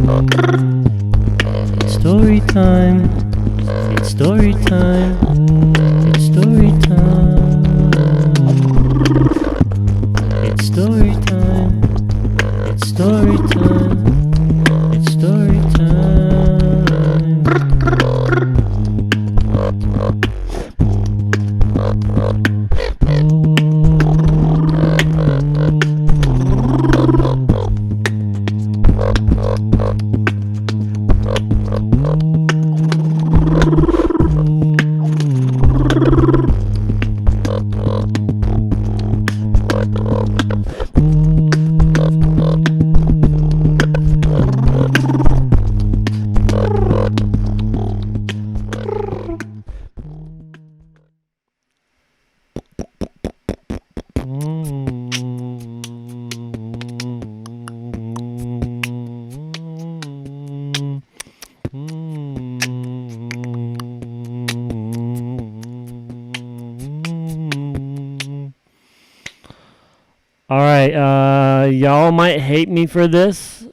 It's story time. It's story time. It's story time. It's story time. It's story time. It's story time. Alright, y'all might hate me for this,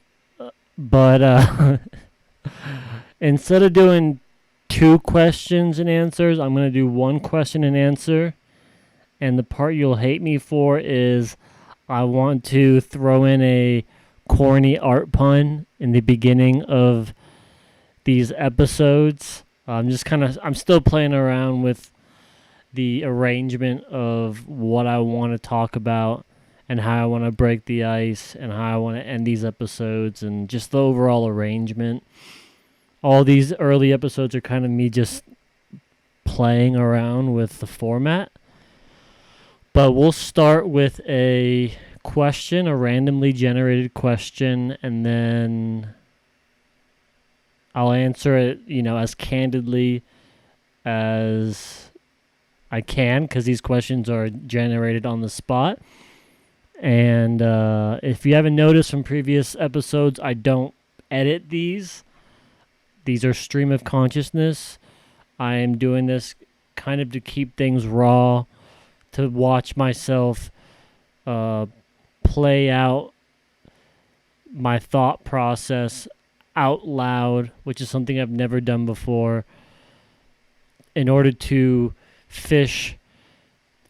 but instead of doing 2 questions and answers, I'm going to do 1 question and answer. And the part you'll hate me for is I want to throw in a corny art pun in the beginning of these episodes. I'm still playing around with the arrangement of what I want to talk about and how I want to break the ice and how I want to end these episodes and just the overall arrangement. All these early episodes are kind of me just playing around with the format. But we'll start with a question, a randomly generated question, and then I'll answer it, as candidly as I can, because these questions are generated on the spot. And if you haven't noticed from previous episodes, I don't edit these. These are stream of consciousness. I am doing this kind of to keep things raw, to watch myself play out my thought process out loud, which is something I've never done before, in order to fish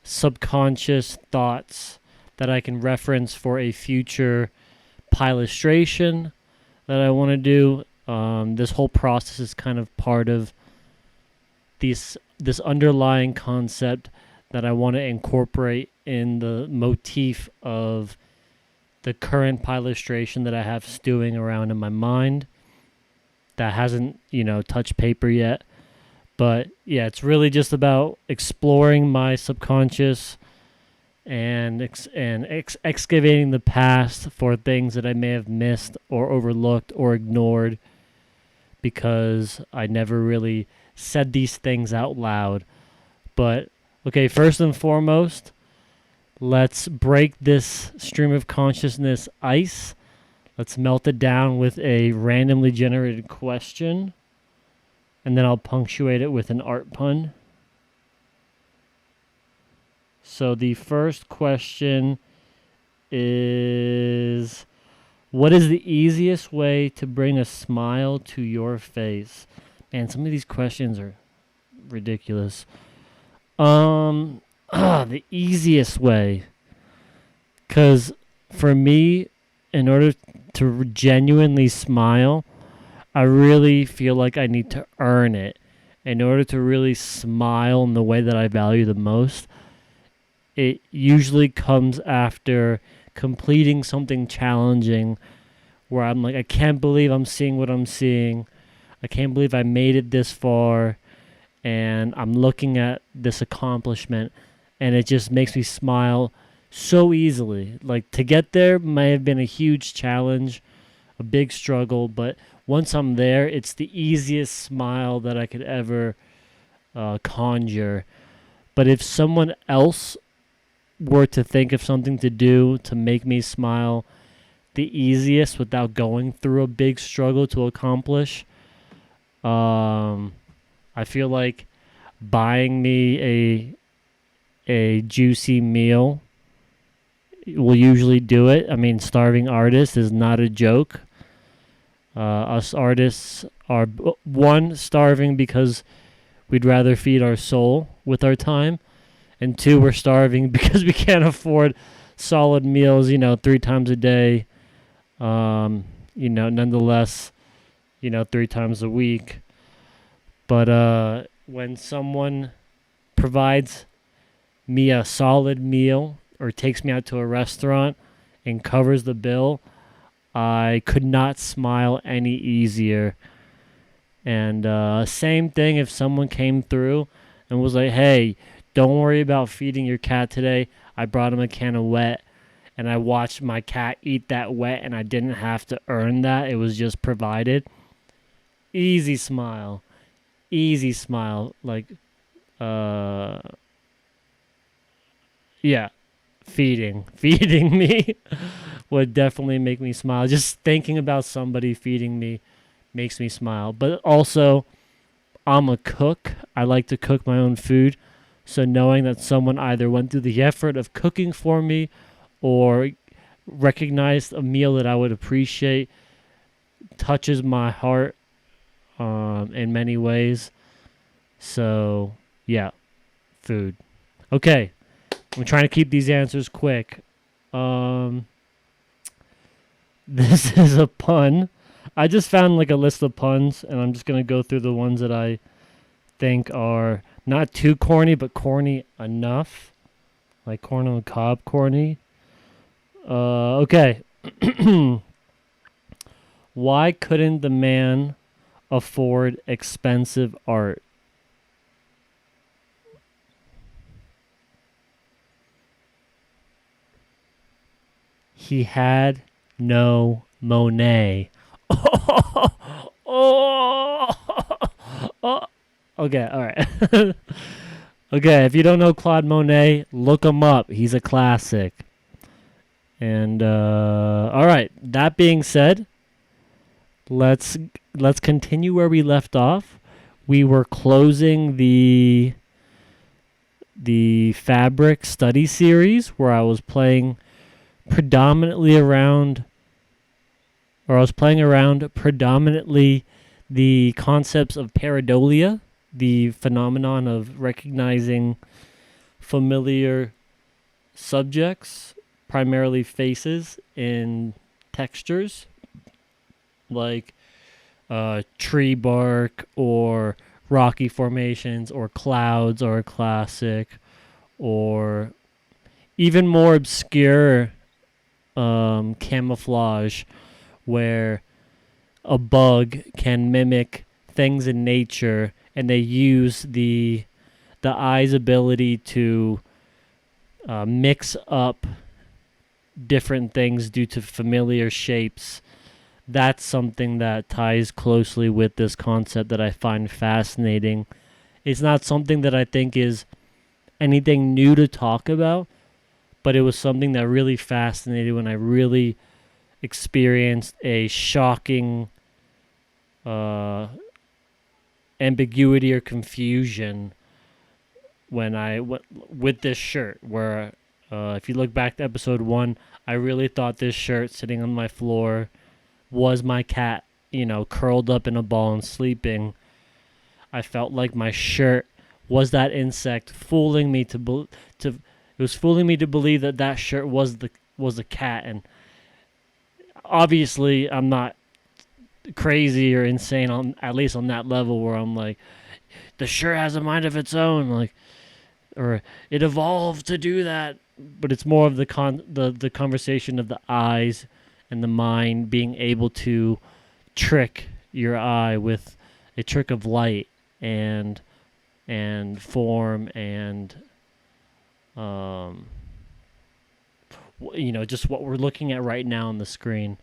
subconscious thoughts that I can reference for a future Peillustration that I want to do. This whole process is kind of part of this underlying concept that I want to incorporate in the motif of the current Peillustration that I have stewing around in my mind that hasn't, touched paper yet. But yeah, it's really just about exploring my subconscious and excavating the past for things that I may have missed or overlooked or ignored because I never really said these things out loud. But okay, first and foremost, let's break this stream of consciousness ice. Let's melt it down with a randomly generated question, and then I'll punctuate it with an art pun. So the first question is, what is the easiest way to bring a smile to your face? Man, some of these questions are ridiculous. The easiest way. Because for me, in order to genuinely smile, I really feel like I need to earn it. In order to really smile in the way that I value the most, it usually comes after completing something challenging where I'm like, I can't believe I'm seeing what I'm seeing. I can't believe I made it this far. And I'm looking at this accomplishment, and it just makes me smile so easily. Like, to get there may have been a huge challenge, a big struggle, but once I'm there, it's the easiest smile that I could ever conjure. But if someone else were to think of something to do to make me smile the easiest without going through a big struggle to accomplish, I feel like buying me a juicy meal will usually do it. I mean, starving artist is not a joke. Us artists are, one, starving because we'd rather feed our soul with our time, and two, we're starving because we can't afford solid meals, 3 times a day. Nonetheless, 3 times a week. But when someone provides me a solid meal or takes me out to a restaurant and covers the bill, I could not smile any easier. And same thing if someone came through and was like, hey, don't worry about feeding your cat today. I brought him a can of wet, and I watched my cat eat that wet, and I didn't have to earn that. It was just provided. Easy smile. Easy smile. Like, yeah, feeding me would definitely make me smile. Just thinking about somebody feeding me makes me smile. But also, I'm a cook. I like to cook my own food. So knowing that someone either went through the effort of cooking for me or recognized a meal that I would appreciate touches my heart in many ways. So, yeah, food. Okay, I'm trying to keep these answers quick. This is a pun. I just found like a list of puns, and I'm just going to go through the ones that I think are not too corny, but corny enough. Like corn on the cob corny. Okay. Why couldn't the man afford expensive art? He had no Monet. Oh. Okay, all right. Okay, if you don't know Claude Monet, look him up. He's a classic. And all right, that being said, let's continue where we left off. We were closing the fabric study series where I was playing around predominantly the concepts of pareidolia, the phenomenon of recognizing familiar subjects, primarily faces, in textures, like tree bark or rocky formations or clouds are a classic, or even more obscure camouflage, where a bug can mimic things in nature, and they use the eye's ability to mix up different things due to familiar shapes. That's something that ties closely with this concept that I find fascinating. It's not something that I think is anything new to talk about, but it was something that really fascinated when I really experienced a shocking ambiguity or confusion when I with this shirt, where if you look back to episode 1, I really thought this shirt sitting on my floor was my cat, curled up in a ball and sleeping. I felt like my shirt was that insect, fooling me it was fooling me to believe that shirt was a cat. And obviously I'm not crazy or insane, at least on that level, where I'm like, the shirt has a mind of its own, like, or it evolved to do that. But it's more of the conversation of the eyes and the mind being able to trick your eye with a trick of light and form and just what we're looking at right now on the screen.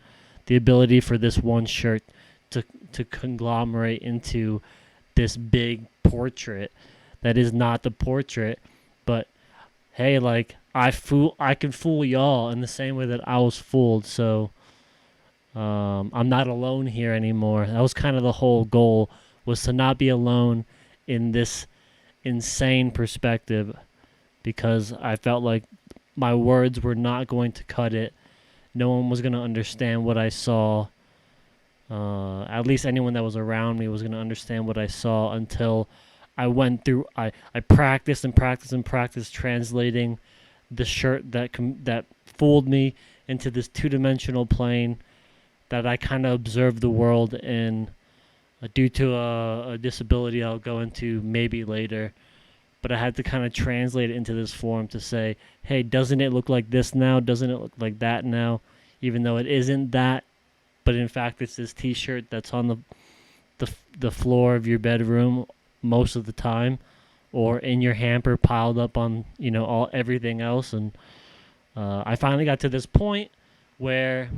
The ability for this one shirt to conglomerate into this big portrait that is not the portrait, but hey, like, I can fool y'all in the same way that I was fooled. So I'm not alone here anymore. That was kind of the whole goal, was to not be alone in this insane perspective, because I felt like my words were not going to cut it. No one was going to understand what I saw. at least anyone that was around me was going to understand what I saw until I went through. I practiced and practiced and practiced translating the shirt that fooled me into this two-dimensional plane that I kind of observed the world in, due to a disability I'll go into maybe later. But I had to kind of translate it into this form to say, hey, doesn't it look like this now? Doesn't it look like that now? Even though it isn't that, but in fact it's this T-shirt that's on the floor of your bedroom most of the time, or in your hamper piled up on everything else. And I finally got to this point where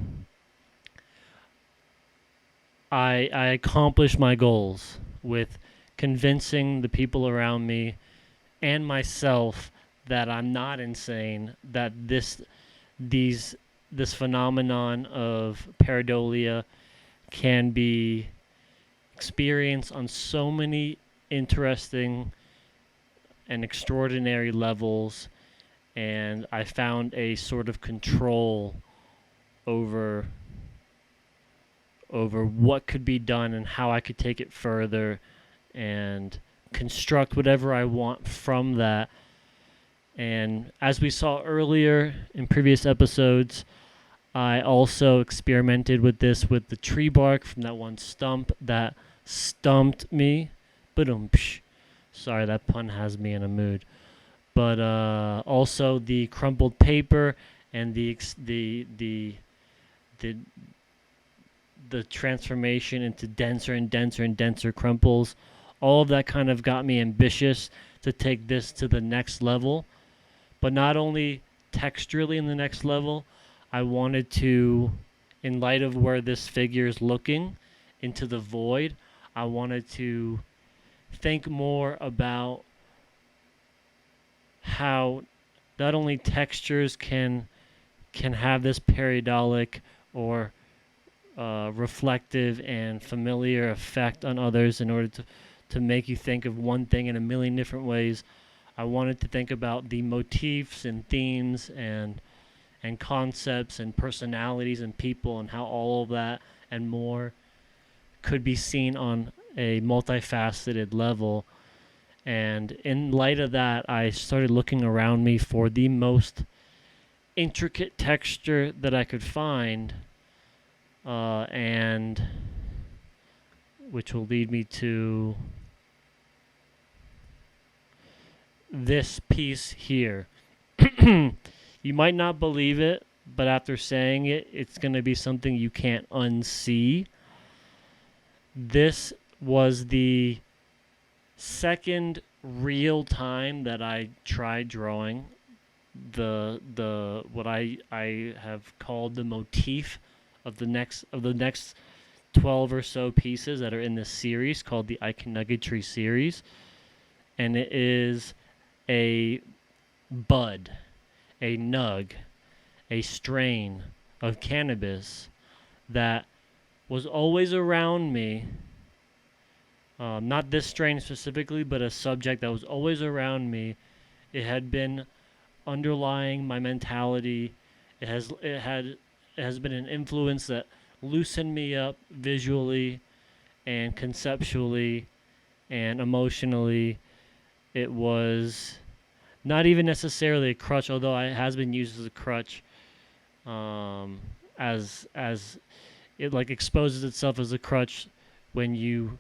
I accomplished my goals with convincing the people around me and myself that I'm not insane, that this phenomenon of pareidolia can be experienced on so many interesting and extraordinary levels, and I found a sort of control over what could be done and how I could take it further and construct whatever I want from that. And as we saw earlier in previous episodes, I also experimented with this with the tree bark from that one stump that stumped me. Ba-dum-psh. Sorry, that pun has me in a mood. But also the crumpled paper and the transformation into denser and denser and denser crumples. All of that kind of got me ambitious to take this to the next level. But not only texturally in the next level, I wanted to, in light of where this figure is looking into the void, I wanted to think more about how not only textures can have this pareidotic or reflective and familiar effect on others in order to make you think of one thing in a million different ways. I wanted to think about the motifs and themes and concepts and personalities and people and how all of that and more could be seen on a multifaceted level. And in light of that, I started looking around me for the most intricate texture that I could find, and which will lead me to this piece here. You might not believe it, but after saying it, it's going to be something you can't unsee. This was the second real time that I tried drawing the what I have called the motif of the next 12 or so pieces that are in this series called the Iconography series, and it is a bud, a nug, a strain of cannabis that was always around me. Not this strain specifically, but a subject that was always around me. It had been underlying my mentality. It has been an influence that loosened me up visually and conceptually and emotionally. It was not even necessarily a crutch, although it has been used as a crutch, as it like exposes itself as a crutch when you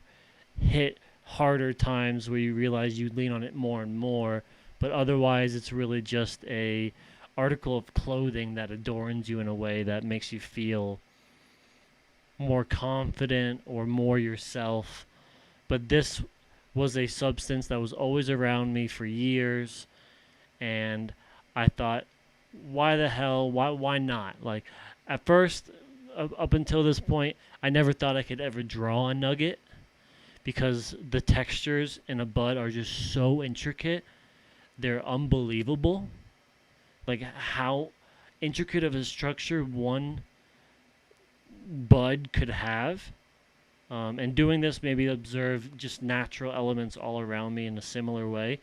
hit harder times where you realize you lean on it more and more. But otherwise, it's really just a article of clothing that adorns you in a way that makes you feel more confident or more yourself. But this was a substance that was always around me for years, and I thought, why the hell, why not? Like, at first, up until this point, I never thought I could ever draw a nugget because the textures in a bud are just so intricate. They're unbelievable. Like, how intricate of a structure one bud could have. And doing this, maybe observe just natural elements all around me in a similar way,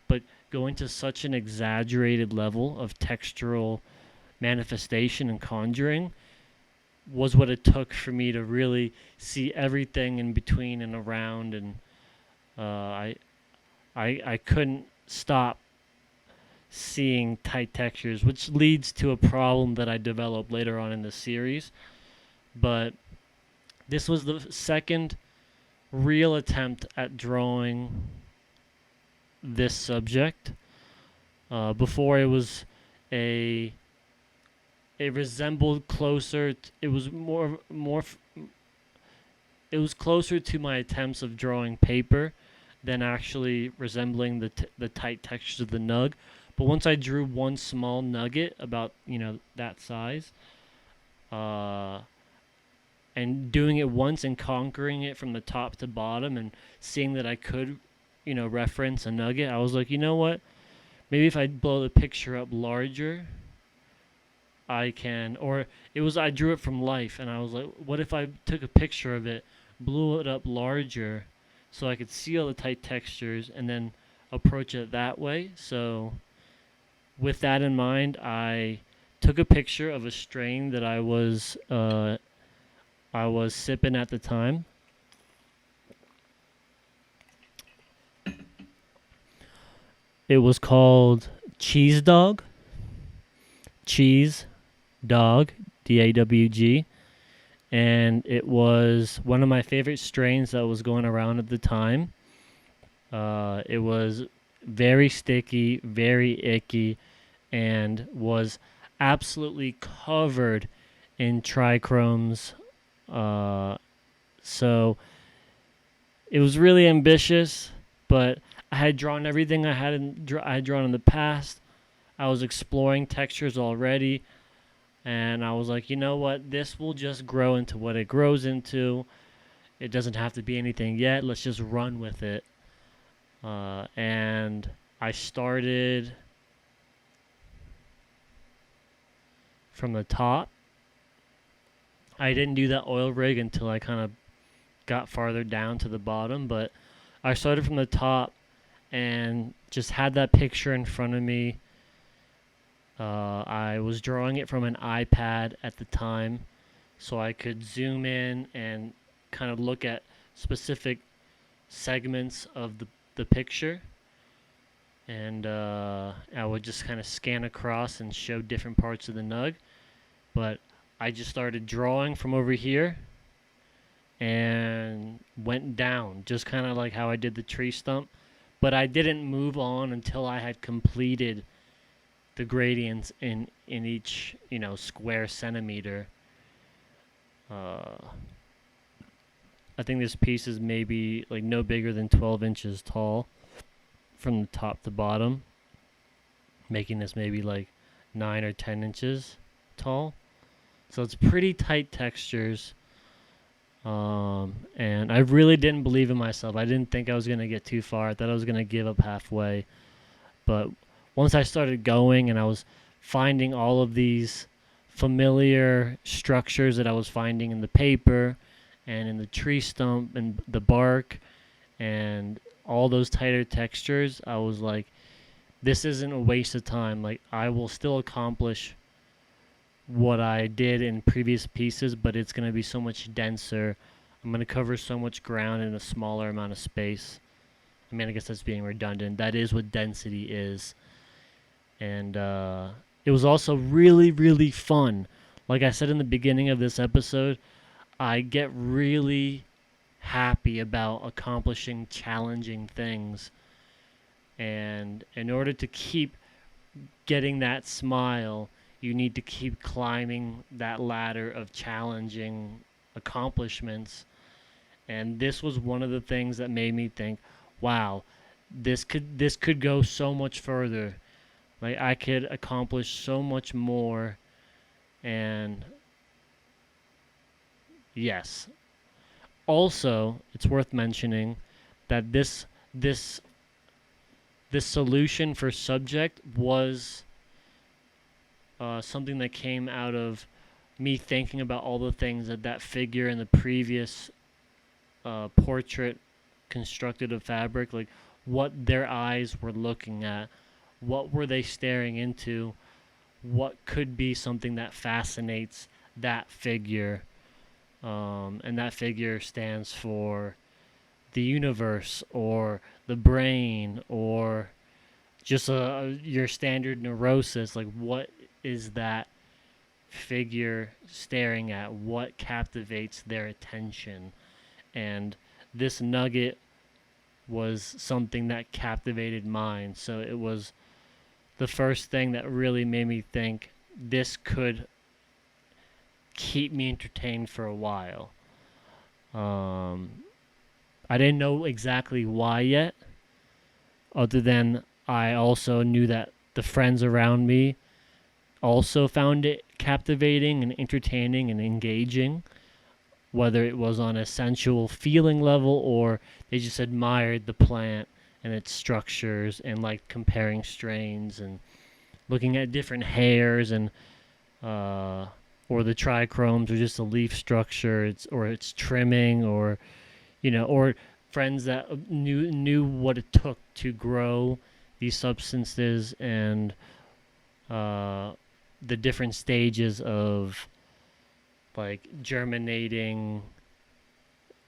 but going to such an exaggerated level of textural manifestation and conjuring was what it took for me to really see everything in between and around, and I couldn't stop seeing tight textures, which leads to a problem that I developed later on in the series. But this was the second real attempt at drawing this subject. Before, it was a it resembled closer. It was it was closer to my attempts of drawing paper than actually resembling the tight textures of the nug. But once I drew one small nugget about that size, and doing it once and conquering it from the top to bottom and seeing that I could, reference a nugget, I was like, you know what? Maybe if I blow the picture up larger, I can. Or I drew it from life, and I was like, what if I took a picture of it, blew it up larger, so I could see all the tight textures and then approach it that way. So with that in mind, I took a picture of a strain that I was sipping at the time. It was called Cheese Dog. Cheese Dog, DAWG. And it was one of my favorite strains that was going around at the time. It was very sticky, very icky, and was absolutely covered in trichromes. So it was really ambitious, but I had drawn everything I had drawn in the past. I was exploring textures already, and I was like, you know what? This will just grow into what it grows into. It doesn't have to be anything yet. Let's just run with it. And I started from the top. I didn't do that oil rig until I kind of got farther down to the bottom, but I started from the top and just had that picture in front of me. I was drawing it from an iPad at the time, so I could zoom in and kind of look at specific segments of the picture. And I would just kind of scan across and show different parts of the nug. But I just started drawing from over here and went down, just kind of like how I did the tree stump. But I didn't move on until I had completed the gradients in each, square centimeter. I think this piece is maybe like no bigger than 12 inches tall from the top to bottom, making this maybe like 9 or 10 inches tall. So it's pretty tight textures. And I really didn't believe in myself. I didn't think I was going to get too far. I thought I was going to give up halfway. But once I started going and I was finding all of these familiar structures that I was finding in the paper and in the tree stump and the bark and all those tighter textures, I was like, this isn't a waste of time. Like, I will still accomplish what I did in previous pieces, but it's going to be so much denser. I'm going to cover so much ground in a smaller amount of space. I mean, I guess that's being redundant. That is what density is. And it was also really, really fun. Like I said in the beginning of this episode, I get really happy about accomplishing challenging things. And in order to keep getting that smile, you need to keep climbing that ladder of challenging accomplishments. And this was one of the things that made me think, wow, this could go so much further. Like, I could accomplish so much more. And yes. Also, it's worth mentioning that this solution for subject was something that came out of me thinking about all the things that figure in the previous portrait constructed of fabric, like what their eyes were looking at, what were they staring into, what could be something that fascinates that figure, and that figure stands for the universe or the brain or just your standard neurosis. Like, what is that figure staring at? What captivates their attention? And this nugget was something that captivated mine. So it was the first thing that really made me think this could keep me entertained for a while. I didn't know exactly why yet, other than I also knew that the friends around me also found it captivating and entertaining and engaging, whether it was on a sensual feeling level or they just admired the plant and its structures and like comparing strains and looking at different hairs and or the trichromes or just the leaf structure, or its trimming, or or friends that knew what it took to grow these substances and the different stages of like germinating,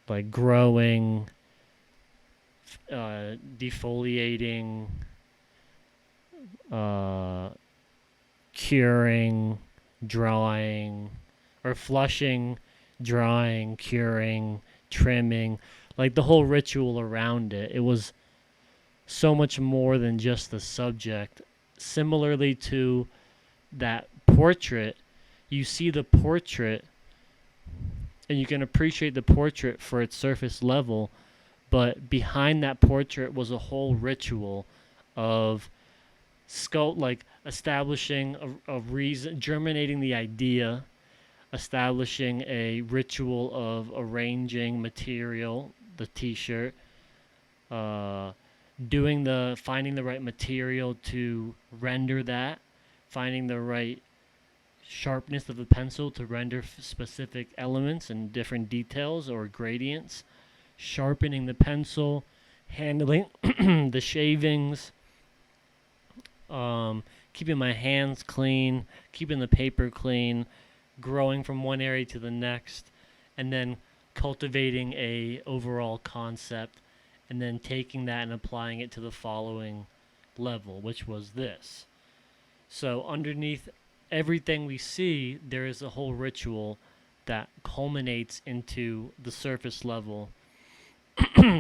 like growing, defoliating, curing, drying, or flushing, drying, curing, trimming, like the whole ritual around it. It was so much more than just the subject. Similarly to that portrait, you see the portrait and you can appreciate the portrait for its surface level, but behind that portrait was a whole ritual of like establishing a reason, germinating the idea, establishing a ritual of arranging material, the t-shirt, finding the right material to render that, finding the right sharpness of the pencil to render specific elements and different details or gradients, sharpening the pencil, handling the shavings, keeping my hands clean, keeping the paper clean, growing from one area to the next, and then cultivating a overall concept, and then taking that and applying it to the following level, which was this. So underneath everything we see, there is a whole ritual that culminates into the surface level.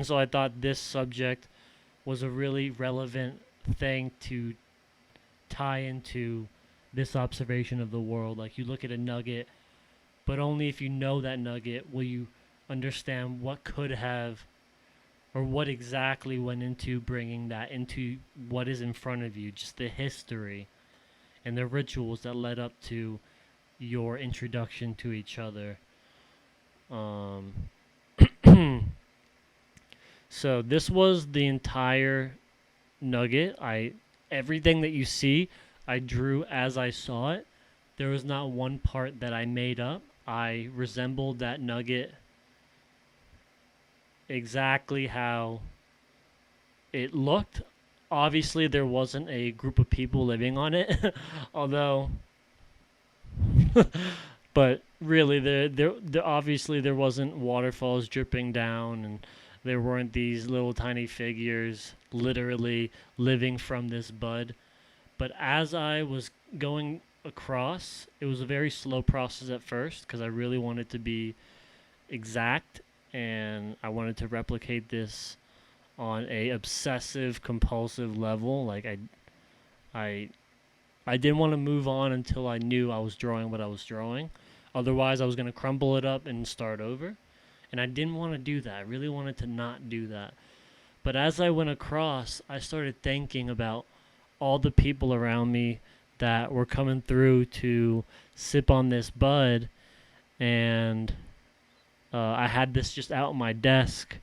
So I thought this subject was a really relevant thing to tie into this observation of the world. Like, you look at a nugget, but only if you know that nugget will you understand what could have, or what exactly went into bringing that into what is in front of you, just the history and the rituals that led up to your introduction to each other. So this was the entire nugget. Everything that you see, I drew as I saw it. There was not one part that I made up. I resembled that nugget exactly how it looked. Obviously, there wasn't a group of people living on it, although, but really, there obviously there wasn't waterfalls dripping down, and there weren't these little tiny figures literally living from this bud. But as I was going across, it was a very slow process at first because I really wanted to be exact, and I wanted to replicate this on a obsessive compulsive level. Like, I didn't want to move on until I knew I was drawing what I was drawing. Otherwise, I was going to crumble it up and start over. And I didn't want to do that. I really wanted to not do that. But as I went across, I started thinking about all the people around me that were coming through to sip on this bud. And I had this just out on my desk.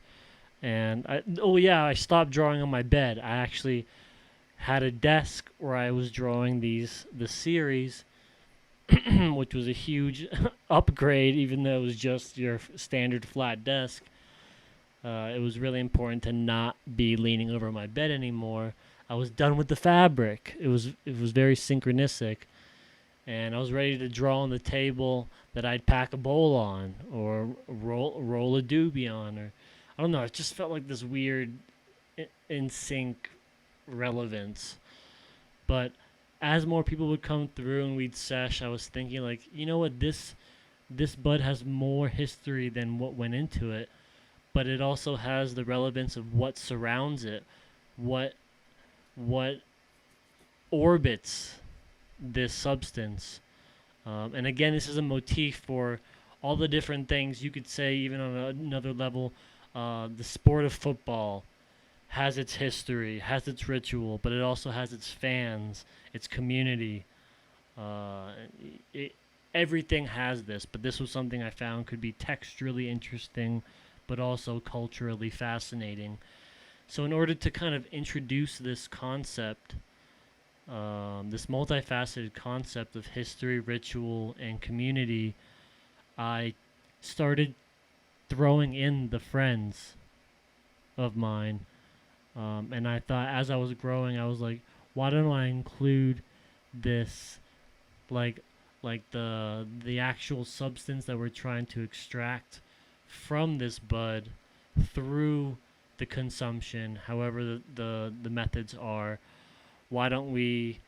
And I stopped drawing on my bed. I actually had a desk where I was drawing the series, which was a huge upgrade, even though it was just your standard flat desk. It was really important to not be leaning over my bed anymore. I was done with the fabric. It was very synchronistic, and I was ready to draw on the table that I'd pack a bowl on or roll a doobie on, or I don't know. It just felt like this weird in sync relevance. But as more people would come through and we'd sesh, I was thinking like, you know what, this bud has more history than what went into it, but it also has the relevance of what surrounds it, what what orbits this substance. And again, this is a motif for all the different things you could say, even on another level. The sport of football has its history, has its ritual, but it also has its fans, its community. Uh, it, Everything has this, but this was something I found could be texturally interesting, but also culturally fascinating. So, in order to kind of introduce this concept, this multifaceted concept of history, ritual, and community, I started throwing in the friends of mine. And I thought as I was growing, I was like, why don't I include this, like, the actual substance that we're trying to extract from this bud through the consumption, however the methods are. Why don't we,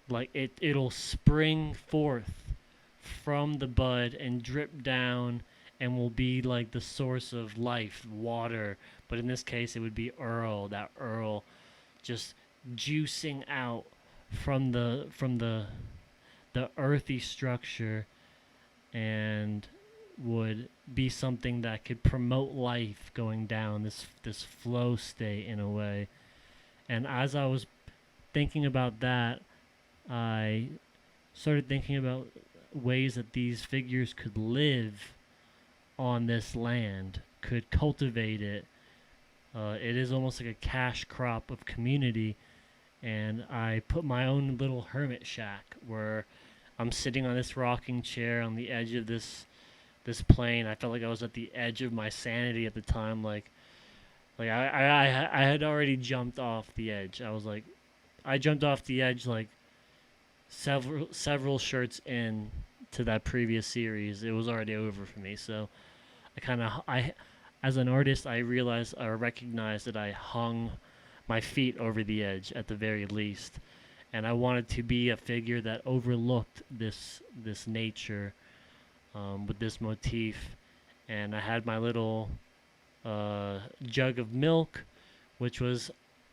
like, it'll spring forth from the bud and drip down and will be like the source of life, water. But in this case, it would be that Earl just juicing out from the earthy structure, and would be something that could promote life going down this flow state in a way. And as I was thinking about that, I started thinking about ways that these figures could live on this land, could cultivate it. It is almost like a cash crop of community, and I put my own little hermit shack where I'm sitting on this rocking chair on the edge of this plane. I felt like I was at the edge of my sanity at the time. I had already jumped off the edge. I jumped off the edge like several shirts in to that previous series. It was already over for me. So I as an artist, I realized or recognized that I hung my feet over the edge at the very least, and I wanted to be a figure that overlooked this nature, with this motif. And I had my little jug of milk, which was,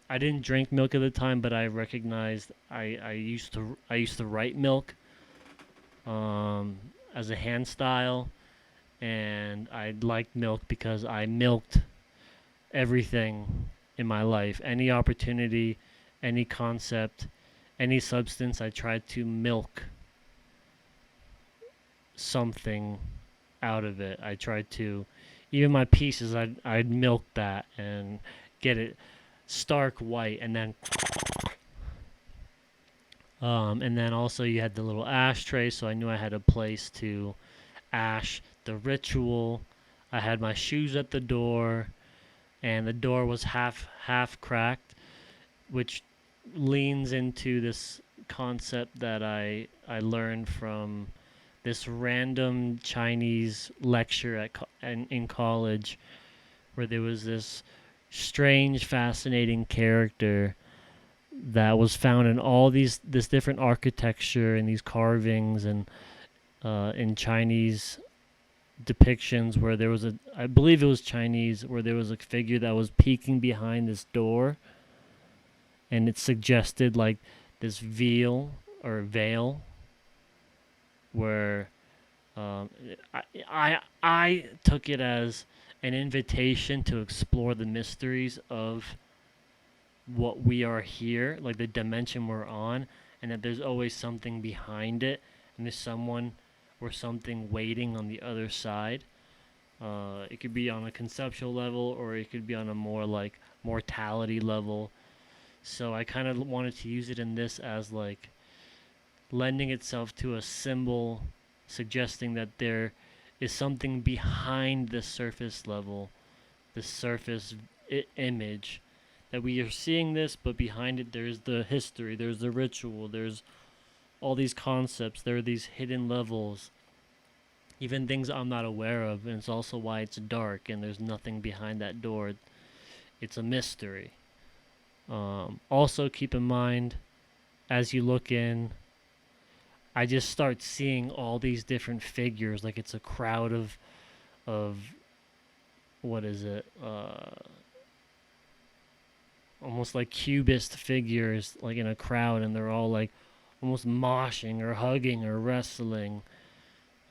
I didn't drink milk at the time, but I recognized I used to write milk as a hand style, and I liked milk because I milked everything in my life. Any opportunity, any concept, any substance, I tried to milk something out of it. I tried to, even my pieces, I'd milk that and get it stark white, and then also you had the little ashtray, so I knew I had a place to ash the ritual. I had my shoes at the door, and the door was half cracked, which leans into this concept that I learned from this random Chinese lecture in college, where there was this strange, fascinating character that was found in all this different architecture and these carvings, and in Chinese depictions, where there was I believe it was Chinese, where there was a figure that was peeking behind this door, and it suggested like this veil where I took it as an invitation to explore the mysteries of what we are here, like the dimension we're on, and that there's always something behind it, and there's someone or something waiting on the other side. It could be on a conceptual level, or it could be on a more like mortality level. So I kind of wanted to use it in this as like lending itself to a symbol, suggesting that there is something behind the surface level, the surface image, that we are seeing this, but behind it there's the history, there's the ritual, there's all these concepts. There are these hidden levels, even things I'm not aware of, and it's also why it's dark and there's nothing behind that door. It's a mystery. Also, keep in mind, as you look in, I just start seeing all these different figures, like it's a crowd of what is it? Almost like cubist figures, like in a crowd, and they're all like almost moshing or hugging or wrestling.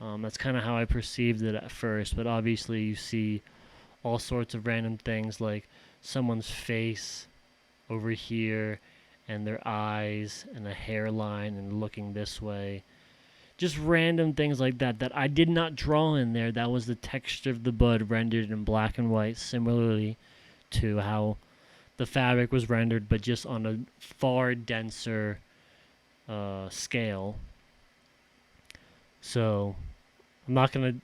That's kind of how I perceived it at first, but obviously you see all sorts of random things, like someone's face over here and their eyes and a hairline and looking this way. Just random things like that that I did not draw in there. That was the texture of the bud rendered in black and white, similarly to how the fabric was rendered, but just on a far denser scale. So I'm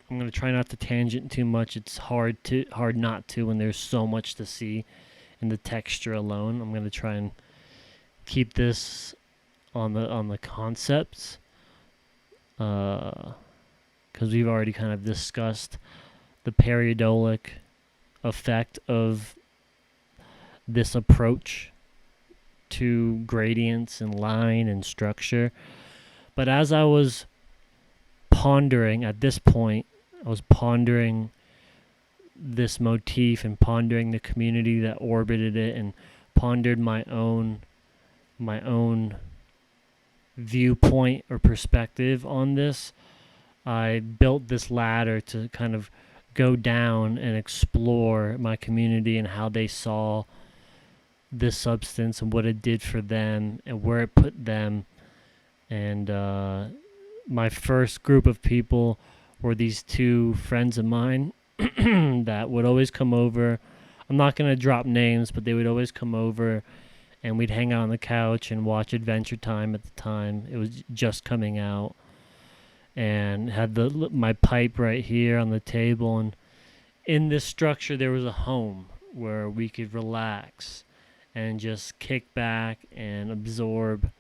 gonna try not to tangent too much. It's hard not to when there's so much to see in the texture alone. I'm gonna try and keep this on the concepts, because we've already kind of discussed the periodolic effect of this approach to gradients and line and structure. But as I was pondering at this point, I was pondering this motif and pondering the community that orbited it, and pondered my own viewpoint or perspective on this. I built this ladder to kind of go down and explore my community and how they saw this substance and what it did for them and where it put them. And my first group of people were these two friends of mine that would always come over. I'm not going to drop names, but they would always come over and we'd hang out on the couch and watch Adventure Time at the time. It was just coming out. And had my pipe right here on the table. And in this structure, there was a home where we could relax and just kick back and absorb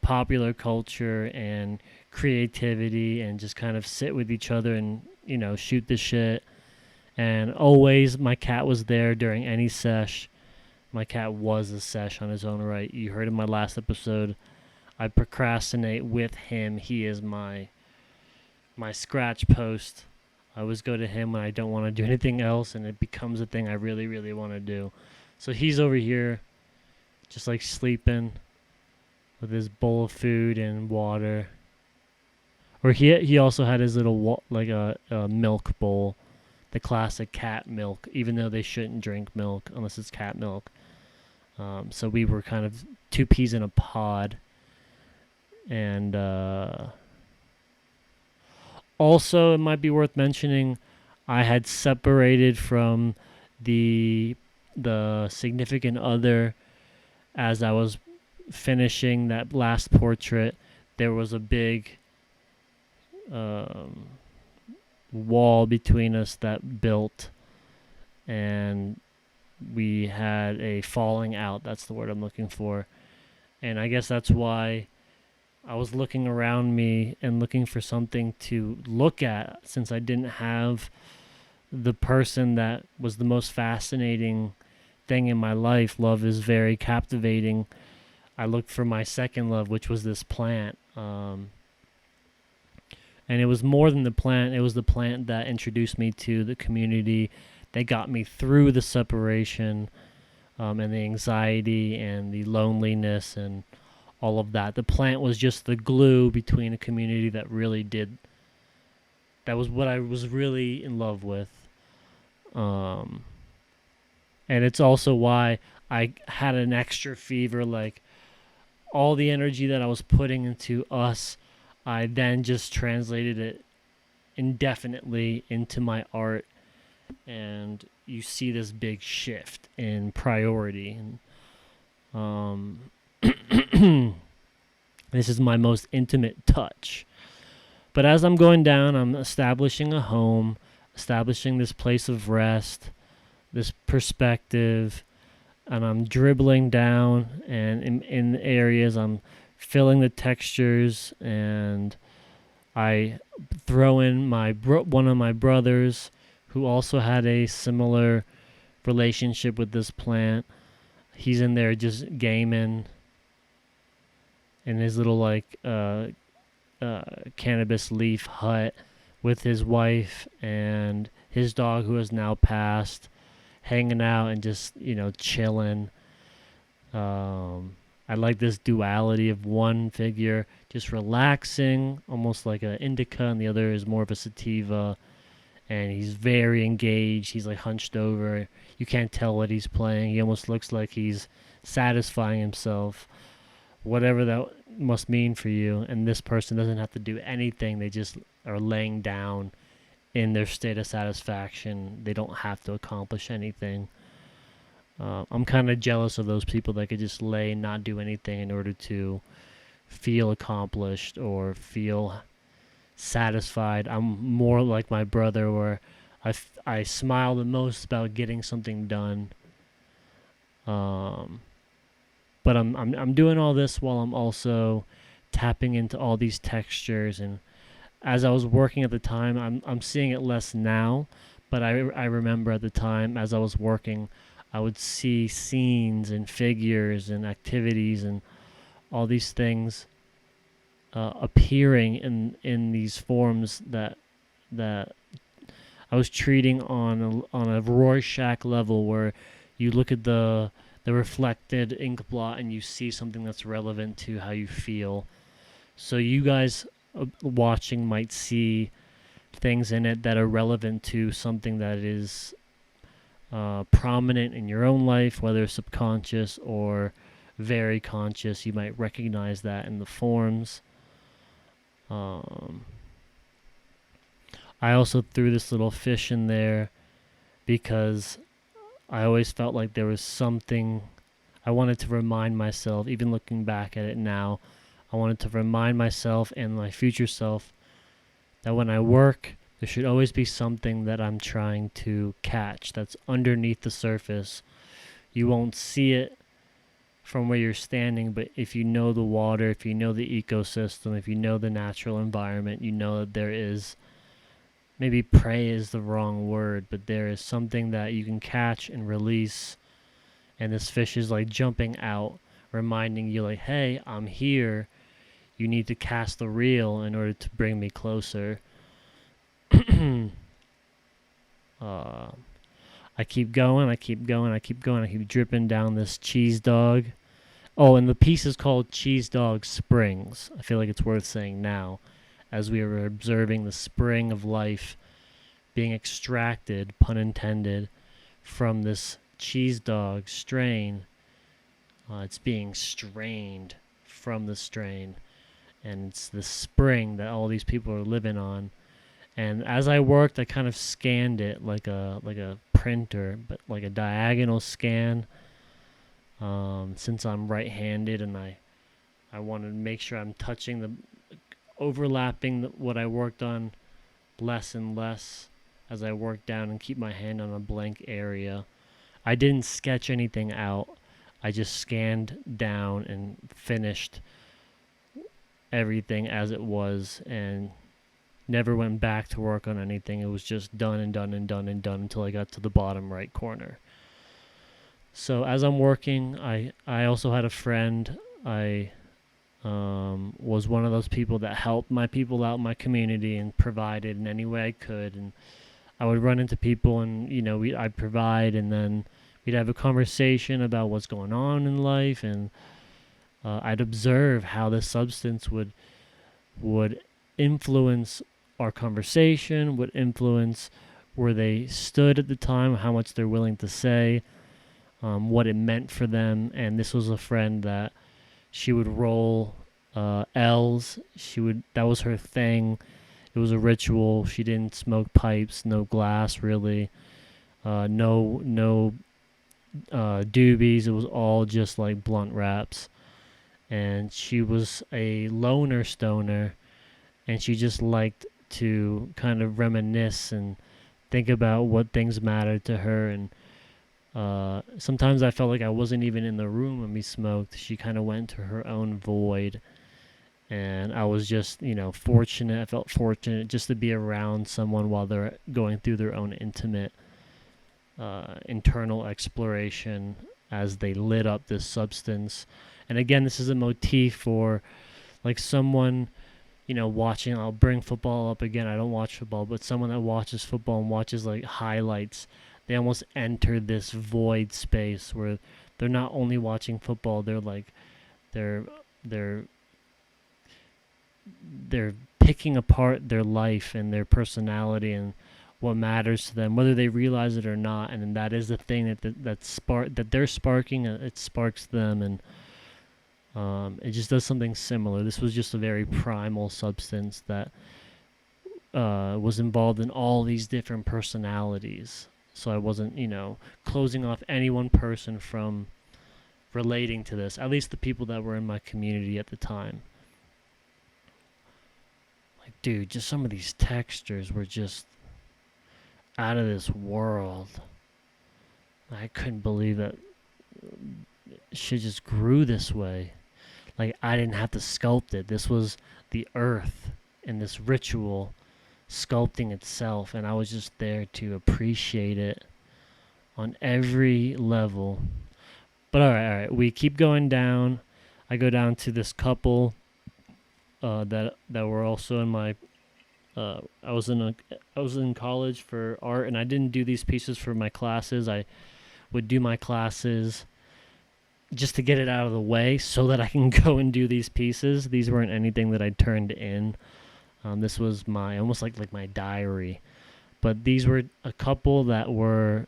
popular culture and creativity, and just kind of sit with each other and, shoot the shit. And always my cat was there during any sesh. My cat was a sesh on his own right. You heard in my last episode, I procrastinate with him. He is my scratch post. I always go to him when I don't want to do anything else, and it becomes a thing I really, really want to do. So he's over here just like sleeping with his bowl of food and water. Or he also had his little a milk bowl, the classic cat milk, even though they shouldn't drink milk unless it's cat milk. So we were kind of two peas in a pod. And also, it might be worth mentioning, I had separated from the significant other as I was finishing that last portrait. There was a big wall between us that built, and we had a falling out. That's the word I'm looking for. And I guess that's why I was looking around me and looking for something to look at, since I didn't have the person that was the most fascinating thing in my life. Love is very captivating. I looked for my second love, which was this plant. And it was more than the plant. It was the plant that introduced me to the community, that got me through the separation, and the anxiety and the loneliness and all of that. The plant was just the glue between a community that was what I was really in love with. And it's also why I had an extra fever, like all the energy that I was putting into us, I then just translated it indefinitely into my art. And you see this big shift in priority. And this is my most intimate touch. But as I'm going down, I'm establishing a home, establishing this place of rest, this perspective, and I'm dribbling down, and in areas I'm filling the textures, and I throw in one of my brothers who also had a similar relationship with this plant. He's in there just gaming in his little cannabis leaf hut with his wife and his dog, who has now passed, hanging out and just chilling. I like this duality of one figure just relaxing, almost like an indica, and the other is more of a sativa, and he's very engaged. He's like hunched over. You can't tell what he's playing. He almost looks like he's satisfying himself, whatever that must mean for you. And this person doesn't have to do anything. They just are laying down in their state of satisfaction. They don't have to accomplish anything. I'm kind of jealous of those people that could just lay and not do anything in order to feel accomplished or feel satisfied. I'm more like my brother, where I smile the most about getting something done. But I'm doing all this while I'm also tapping into all these textures. And as I was working at the time, I'm seeing it less now, but I remember at the time as I was working, I would see scenes and figures and activities and all these things appearing in these forms that I was treating on a Rorschach level, where you look at the reflected ink blot and you see something that's relevant to how you feel. So you guys watching might see things in it that are relevant to something that is prominent in your own life, whether subconscious or very conscious. You might recognize that in the forms. I also threw this little fish in there because I always felt like there was something I wanted to remind myself, even looking back at it now. I wanted to remind myself and my future self that when I work, there should always be something that I'm trying to catch that's underneath the surface. You won't see it from where you're standing, but if you know the water, if you know the ecosystem, if you know the natural environment, you know that there is, maybe prey is the wrong word, but there is something that you can catch and release. And this fish is like jumping out, reminding you like, hey, I'm here. You need to cast the reel in order to bring me closer. I keep going, I keep dripping down this cheese dog. Oh, and the piece is called Cheese Dog Springs. I feel like it's worth saying now, as we are observing the spring of life being extracted, pun intended, from this cheese dog strain. It's being strained from the strain, and it's the spring that all these people are living on. And as I worked, I kind of scanned it like a printer, but like a diagonal scan. Since I'm right-handed, and I want to make sure I'm touching overlapping what I worked on less and less as I work down and keep my hand on a blank area. I didn't sketch anything out. I just scanned down and finished everything as it was, and never went back to work on anything. It was just done and done and done and done until I got to the bottom right corner. So as I'm working, I also had a friend. I was one of those people that helped my people out in my community and provided in any way I could. And I would run into people, and I'd provide, and then we'd have a conversation about what's going on in life, and I'd observe how this substance would influence our conversation, would influence where they stood at the time, how much they're willing to say, what it meant for them. And this was a friend that she would roll L's. That was her thing. It was a ritual. She didn't smoke pipes, no glass really, no doobies. It was all just like blunt wraps. And she was a loner stoner, and she just liked to kind of reminisce and think about what things mattered to her. And Sometimes I felt like I wasn't even in the room when we smoked. She kind of went to her own void, and I was just, fortunate. I felt fortunate just to be around someone while they're going through their own intimate internal exploration as they lit up this substance. And again, this is a motif for like someone, watching. I'll bring football up again. I don't watch football, but someone that watches football and watches like highlights, they almost enter this void space where they're not only watching football, they're they're they're picking apart their life and their personality and what matters to them, whether they realize it or not. And that is the thing that they're sparking. It sparks them, and it just does something similar. This was just a very primal substance that was involved in all these different personalities. So I wasn't, closing off any one person from relating to this, at least the people that were in my community at the time. Like, dude, just some of these textures were just out of this world. I couldn't believe that shit just grew this way. Like, I didn't have to sculpt it. This was the earth in this ritual sculpting itself, and I was just there to appreciate it on every level. But all right, we keep going down. I go down to this couple that were also in my. I was in college for art, and I didn't do these pieces for my classes. I would do my classes just to get it out of the way so that I can go and do these pieces. These weren't anything that I turned in. This was my almost like my diary. But these were a couple that were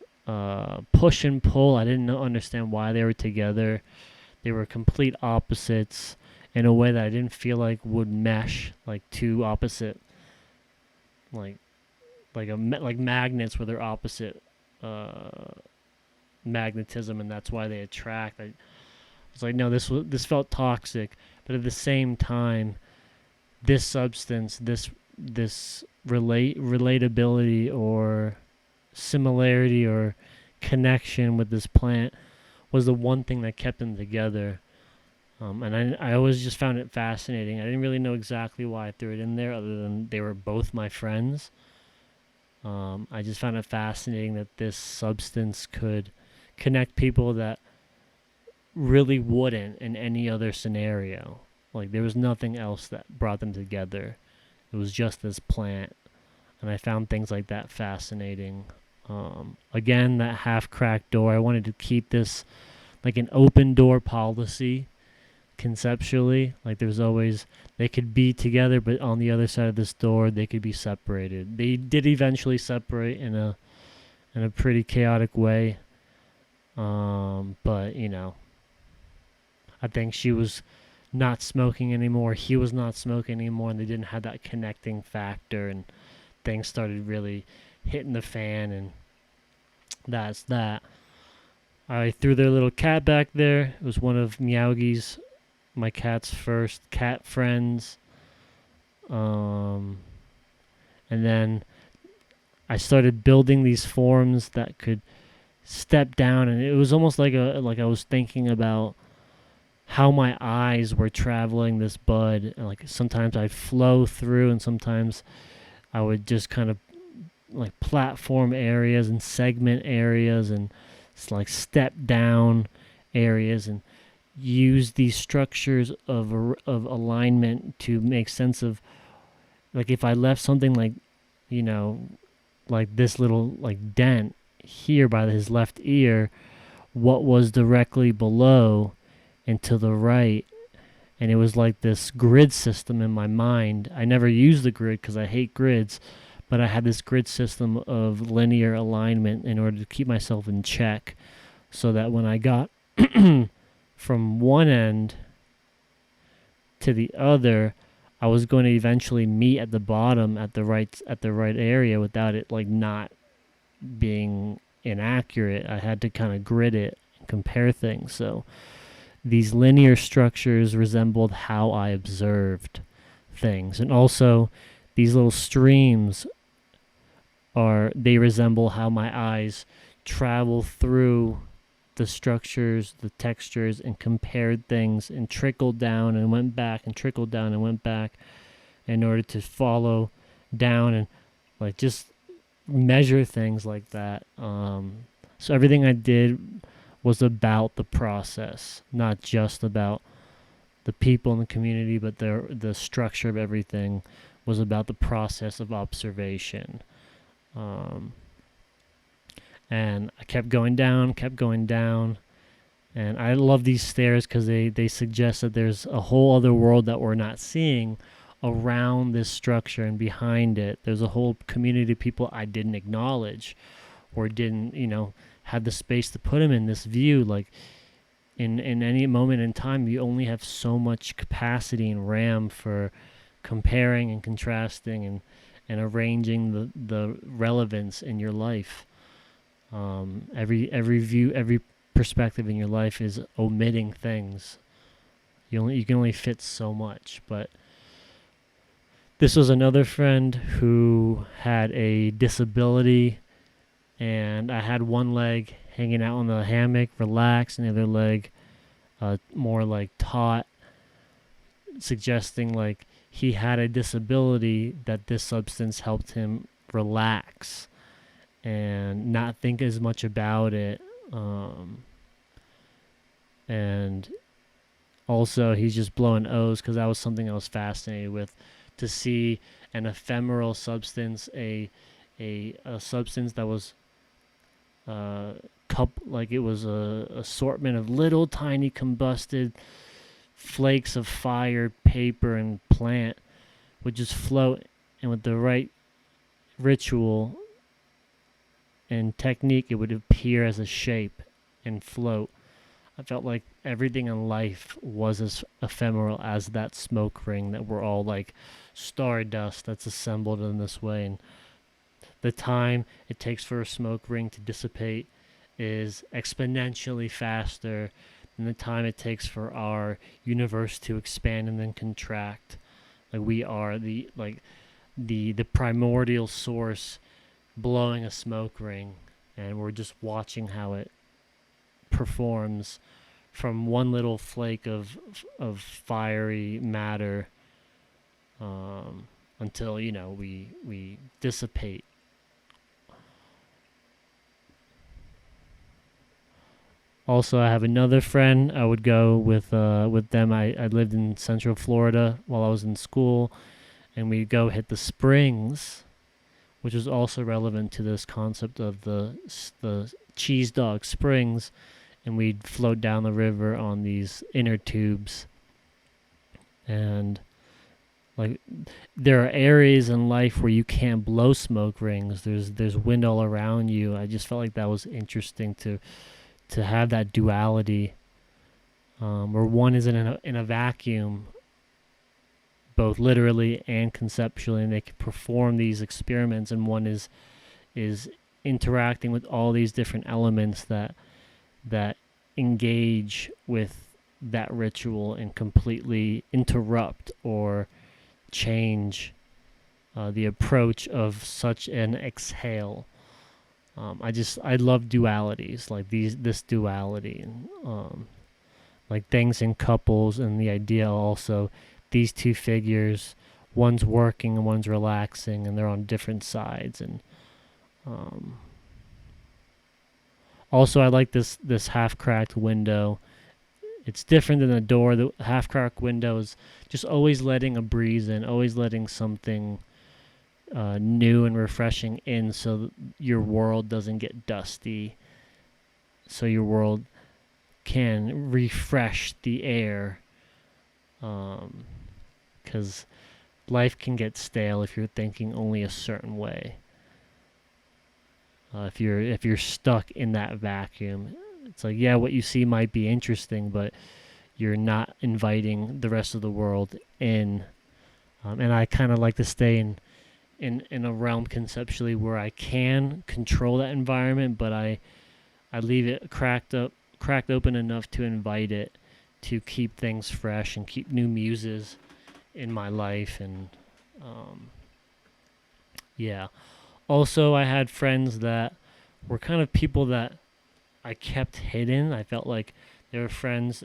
push and pull. I didn't understand why they were together. They were complete opposites in a way that I didn't feel like would mesh, like two opposite, like magnets with their opposite magnetism, and that's why they attract. I was like, no, this felt toxic, but at the same time, this substance, this relatability or similarity or connection with this plant was the one thing that kept them together. And I always just found it fascinating. I didn't really know exactly why I threw it in there, other than they were both my friends. I just found it fascinating that this substance could connect people that really wouldn't in any other scenario. Like, there was nothing else that brought them together. It was just this plant. And I found things like that fascinating. Again, that half-cracked door, I wanted to keep this like an open door policy conceptually. Like, there's always, they could be together, but on the other side of this door, they could be separated. They did eventually separate in a pretty chaotic way. But, I think she was not smoking anymore. He was not smoking anymore, and they didn't have that connecting factor, and things started really hitting the fan, and that's that. I threw their little cat back there. It was one of Meowgi's, my cat's first cat friends. And then I started building these forms that could step down, and it was almost like I was thinking about how my eyes were traveling this bud. And like, sometimes I'd flow through, and sometimes I would just kind of like platform areas and segment areas and like step down areas, and use these structures of alignment to make sense of, like, if I left something like, like this little like dent here by his left ear, what was directly below and to the right. And it was like this grid system in my mind. I never used the grid because I hate grids, but I had this grid system of linear alignment in order to keep myself in check, so that when I got from one end to the other, I was going to eventually meet at the bottom at the right area without it like not being inaccurate. I had to kind of grid it and compare things. So these linear structures resembled how I observed things. And also, these little streams they resemble how my eyes travel through the structures, the textures, and compared things and trickled down and went back and trickled down and went back in order to follow down and like just measure things like that. So everything I did was about the process, not just about the people in the community, but the structure of everything was about the process of observation. And I kept going down, and I love these stairs because they suggest that there's a whole other world that we're not seeing around this structure and behind it. There's a whole community of people I didn't acknowledge or didn't, have the space to put them in this view. Like in any moment in time, you only have so much capacity and RAM for comparing and contrasting and arranging the relevance in your life. Every view, every perspective in your life is omitting things. You can only fit so much. But this was another friend who had a disability, and I had one leg hanging out on the hammock, relaxed, and the other leg more like taut, suggesting like he had a disability that this substance helped him relax and not think as much about it. And also he's just blowing O's because that was something I was fascinated with, to see an ephemeral substance, a substance that was like it was a assortment of little tiny combusted flakes of fire, paper, and plant would just float, and with the right ritual and technique, it would appear as a shape and float. I felt like everything in life was as ephemeral as that smoke ring, that we're all like stardust that's assembled in this way. And the time it takes for a smoke ring to dissipate is exponentially faster than the time it takes for our universe to expand and then contract. Like we are the primordial source blowing a smoke ring, and we're just watching how it performs from one little flake of fiery matter until we dissipate. Also, I have another friend. I would go with them. I lived in Central Florida while I was in school, and we'd go hit the springs, which is also relevant to this concept of the cheese dog springs, and we'd float down the river on these inner tubes. And like there are areas in life where you can't blow smoke rings. There's wind all around you. I just felt like that was interesting to have that duality, where one is in a vacuum, both literally and conceptually, and they can perform these experiments, and one is interacting with all these different elements that engage with that ritual and completely interrupt or change the approach of such an exhale. I love dualities, like this duality, and like things in couples, and the idea also these two figures, one's working and one's relaxing, and they're on different sides. And also I like this half-cracked window. It's different than the door. The half-cracked window is just always letting a breeze in, always letting something new and refreshing in, so your world doesn't get dusty, so your world can refresh the air, because life can get stale if you're thinking only a certain way. If you're stuck in that vacuum, it's like, yeah, what you see might be interesting, but you're not inviting the rest of the world in. And I kind of like to stay in a realm conceptually where I can control that environment, but I leave it cracked open enough to invite it, to keep things fresh and keep new muses in my life. And yeah. Also, I had friends that were kind of people that I kept hidden. I felt like they were friends.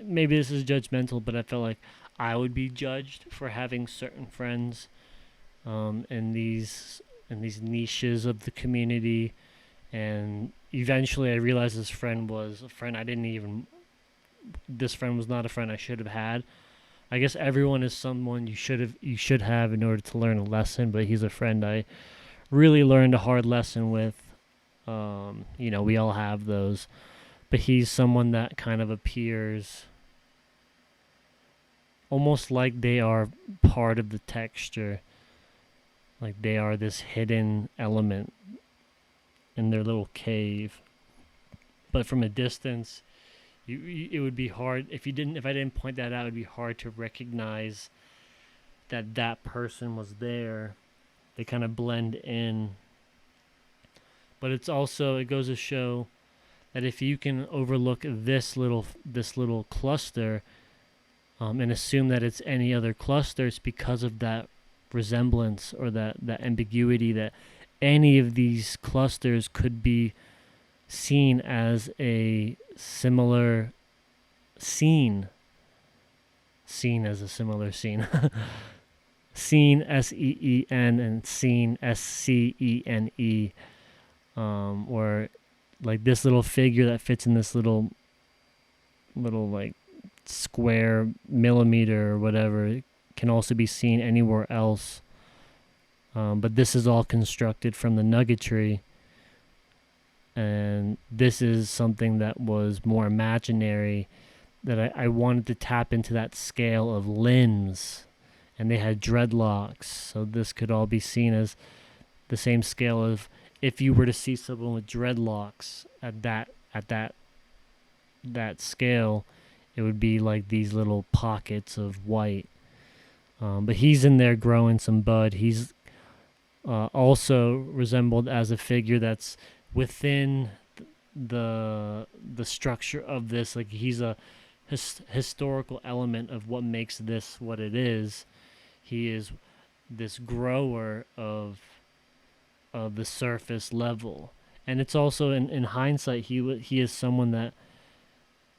Maybe this is judgmental, but I felt like I would be judged for having certain friends in these niches of the community. And eventually, I realized this friend was a friend I didn't even. This friend was not a friend I should have had. I guess everyone is someone you should have in order to learn a lesson, but he's a friend I really learned a hard lesson with. We all have those, but he's someone that kind of appears almost like they are part of the texture, like they are this hidden element in their little cave. But from a distance, it would be hard if I didn't point that out. It would be hard to recognize that person was there. They kind of blend in. But it goes to show that if you can overlook this little cluster, and assume that it's any other cluster, it's because of that resemblance or that ambiguity, that any of these clusters could be seen as a similar scene. Seen as a similar scene. Seen, S-E-E-N, and scene, S-C-E-N-E. Or like this little figure that fits in this little like square millimeter or whatever, it can also be seen anywhere else. But this is all constructed from the nuggetry, and this is something that was more imaginary, that I wanted to tap into that scale of limbs, and they had dreadlocks, so this could all be seen as the same scale of if you were to see someone with dreadlocks at that scale, it would be like these little pockets of white. But he's in there growing some bud. He's also resembled as a figure that's within the structure of this. Like he's a historical element of what makes this what it is. He is this grower of the surface level, and it's also in hindsight he is someone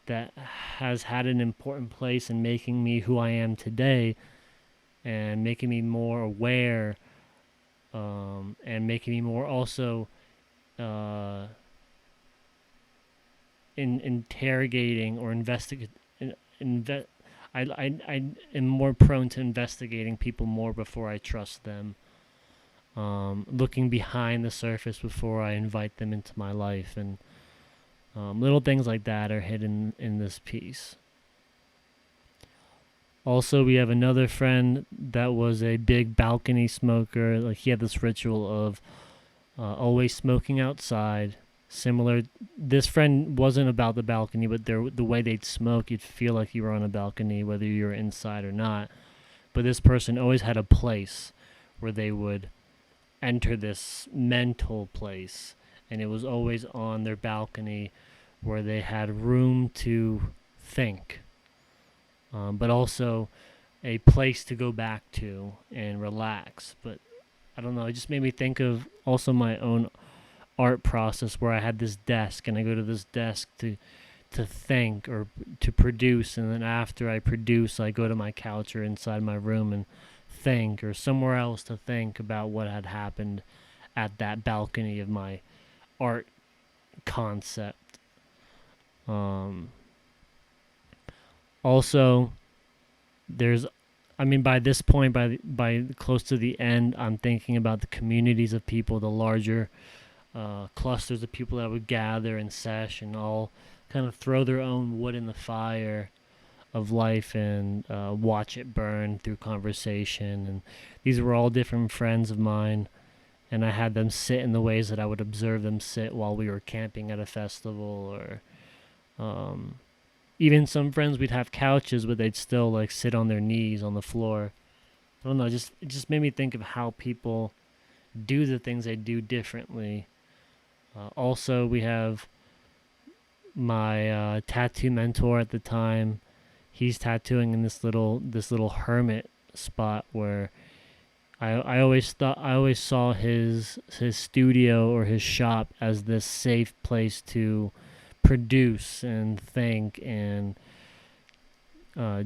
that has had an important place in making me who I am today, and making me more aware, and making me more also in interrogating or investigate. I am more prone to investigating people more before I trust them. Looking behind the surface before I invite them into my life, and little things like that are hidden in this piece. Also, we have another friend that was a big balcony smoker. Like he had this ritual of always smoking outside. Similar, this friend wasn't about the balcony, but the way they'd smoke, you'd feel like you were on a balcony, whether you were inside or not. But this person always had a place where they would enter this mental place, and it was always on their balcony where they had room to think, but also a place to go back to and relax. But I don't know, it just made me think of also my own art process, where I had this desk and I go to this desk to think or to produce, and then after I produce I go to my couch or inside my room and think, or somewhere else to think about what had happened at that balcony of my art concept. Also, by this point, by close to the end, I'm thinking about the communities of people, the larger clusters of people that would gather and sesh and all kind of throw their own wood in the fire of life and watch it burn through conversation. And these were all different friends of mine, and I had them sit in the ways that I would observe them sit while we were camping at a festival, or even some friends, we'd have couches, but they'd still like sit on their knees on the floor. I don't know, it just made me think of how people do the things they do differently. Also, we have my tattoo mentor at the time. He's tattooing in this little hermit spot where I always saw his studio or his shop as this safe place to produce and think and